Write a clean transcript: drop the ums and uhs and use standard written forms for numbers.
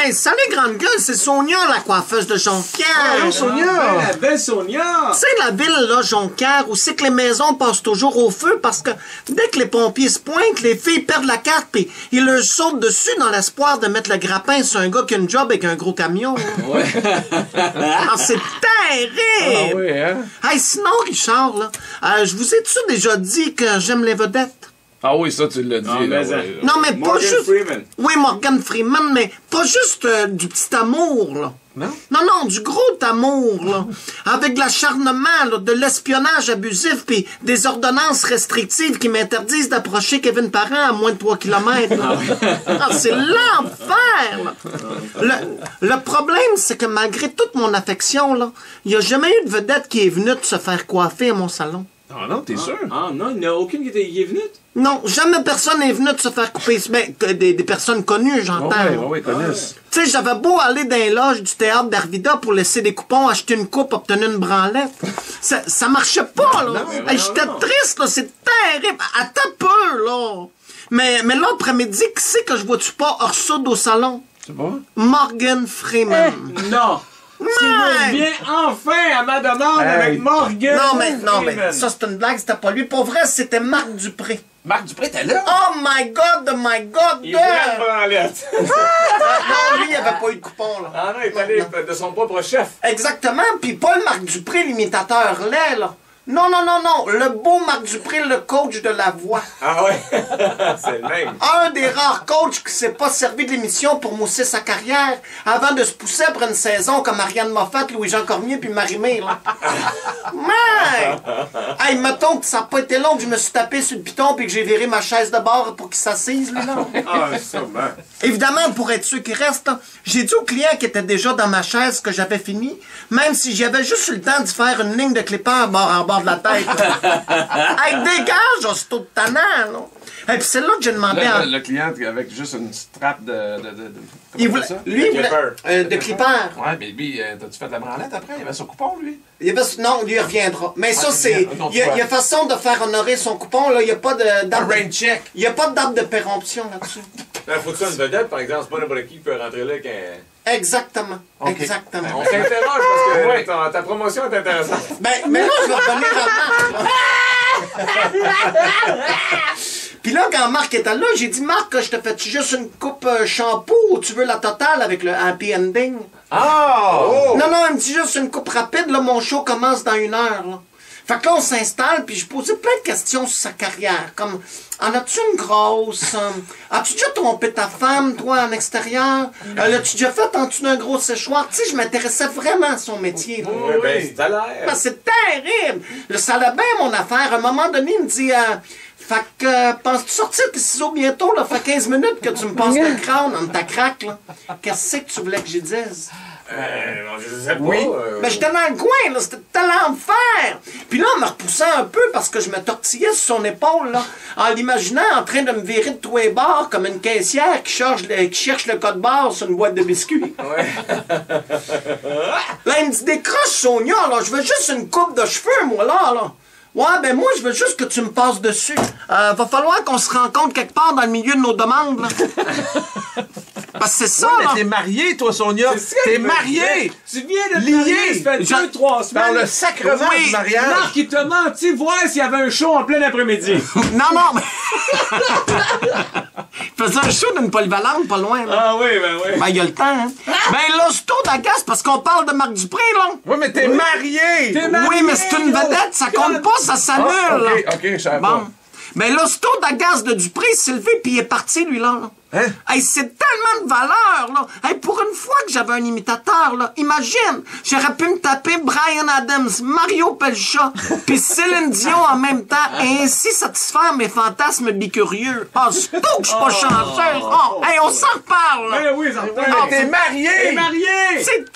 Hey, salut grande gueule, c'est Sonia, la coiffeuse de Jonquière. Allô, Sonia! La belle Sonia! C'est la ville, là, Jonquière, où c'est que les maisons passent toujours au feu parce que dès que les pompiers se pointent, les filles perdent la carte pis ils leur sautent dessus dans l'espoir de mettre le grappin sur un gars qui a une job avec un gros camion. Ouais. Ah, c'est terrible! Ah oui, hein? Hey, sinon, Richard, là, je vous ai-tu déjà dit que j'aime les vedettes? Ah oui, ça, tu l'as dit. Ah, là, mais ouais. Non, mais pas Morgan juste... Freeman. Oui, Morgan Freeman, mais pas juste du petit amour, là. Non? Non, du gros amour, là. Avec de l'acharnement, là, de l'espionnage abusif puis des ordonnances restrictives qui m'interdisent d'approcher Kevin Parent à moins de 3 km. C'est l'enfer, là. Le problème, c'est que malgré toute mon affection, là, il n'y a jamais eu de vedette qui est venue de se faire coiffer à mon salon. Ah non, t'es sûr? Ah non, il n'y en a aucune qui est venue? Non, jamais personne n'est venu de se faire couper. Ben, que des personnes connues, j'entends. Oui, connaissent. Tu sais, j'avais beau aller dans les loges du théâtre d'Arvida pour laisser des coupons, acheter une coupe, obtenir une branlette. Ça marchait pas, là. Hey, j'étais triste, là. C'est terrible. Attends peu, là. Mais là, après-midi, qui c'est que je vois-tu pas hors soude au salon? C'est bon? Morgan Freeman. Non! Tu reviens enfin à ma demande avec Morgan! Non, mais ça, c'est une blague, c'était pas lui. Pour vrai, c'était Marc Dupré. Marc Dupré, t'es là? Oh my God, my God! Il voulait une branlette! Non, lui, il avait pas eu de coupon, là. Ah non, il est allé de son propre chef. Exactement, puis pas le Marc Dupré, l'imitateur laid, là. Non, le beau Marc Dupré, le coach de la voix. Ah ouais? C'est le même. Un des rares coachs qui s'est pas servi de l'émission pour mousser sa carrière avant de se pousser après une saison comme Ariane Moffat, Louis-Jean Cormier puis Marie-Mé, là. Mais! Hey, mettons que ça a pas été long que je me suis tapé sur le piton puis que j'ai viré ma chaise de bord pour qu'il s'assise, lui, là. Ah, sûrement. Évidemment, pour être sûr qu'il reste, là, j'ai dit au client qui était déjà dans ma chaise que j'avais fini, même si j'avais juste eu le temps d'y faire une ligne de clipper bord en bord de la tête. Hey, dégage, hosto de tannant, là. Et puis c'est là que j'ai demandé à... Le client avec juste une strap de Il comment voulait... on dit ça? Lui, il voulait... clipper. de clipper. Ouais, mais lui, t'as-tu fait de la branlette après? Il avait son coupon, lui? Il y avait... Non, lui, il reviendra. Mais ça, c'est... Il y a façon de faire honorer son coupon, là. Il n'y a pas de... Un rain check. Il n'y a pas de date de péremption là-dessus. Il faut que ça une vedette, par exemple. C'est pas n'importe qui peut rentrer là qu'un... Exactement. Okay. Exactement. On s'interroge parce que ta promotion est intéressante. Ben, mais là, je vais revenir à Marc, là. Puis là, quand Marc était là, j'ai dit, Marc, je te fais-tu juste une coupe shampoo ou tu veux la totale avec le happy ending? Ah! Oh! Non, il me dit juste une coupe rapide, là, mon show commence dans 1 heure, là. Fait que là, on s'installe, puis je posais plein de questions sur sa carrière, comme, en as-tu une grosse? As-tu déjà trompé ta femme, toi, en extérieur? L'as-tu déjà fait en dessous d'un gros séchoir? Tu sais, je m'intéressais vraiment à son métier, là. Oui, ben, c'est à l'air. Ben, c'est terrible! Là, ça allait bien, mon affaire. À un moment donné, il me dit, fait que, penses-tu sortir tes ciseaux bientôt, là? Fait 15 minutes que tu me passes le crâne en ta craque, là. Qu'est-ce que tu voulais que je dise? Je sais pas. Oui. Mais j'étais dans le coin, là, c'était l'enfer. Puis là, en me repoussant un peu parce que je me tortillais sur son épaule, là, en l'imaginant en train de me virer de tous les bords comme une caissière qui cherche le code barre sur une boîte de biscuits. Ouais. Là, il me dit, décroche, Sonia, là, je veux juste une coupe de cheveux, moi, là. Ouais, ben moi, je veux juste que tu me passes dessus. Va falloir qu'on se rencontre quelque part dans le milieu de nos demandes, là. Parce que c'est ça, Mais là. t'es marié, toi, Sonia! C'est ça T'es qu'il me marié! disait. Tu viens de te Lié. marier, ça fait 2-3 semaines. Dans le sacrement Oui. du mariage! Marc, il t'a menti, voir s'il y avait un show en plein après-midi. Non, mais... Il faisait un show d'une polyvalente pas loin, là. Ah oui, ben oui. Ben, il y a le temps, hein. Ben là, c'est tout d'agace parce qu'on parle de Marc Dupré, là. Oui, mais t'es marié! T'es marié, Oui, mais c'est une vedette, ça compte pas, ça s'annule, Ah, là. ok, je savais Bon. pas. Mais là, c'est tout d'agace de Dupré, il s'est levé puis il est parti, lui, là. Hein? Hey, c'est tellement de valeur, là. Hey, pour une fois que j'avais un imitateur, là, imagine, j'aurais pu me taper Bryan Adams, Mario Pelcha, puis Céline Dion en même temps, et ainsi satisfaire mes fantasmes bicurieux. Ah, c'est tout que je suis pas chanceuse. Oh, hey, on s'en reparle, là. Ben oui, ça Oui, mais t'es marié! T'es marié! C'est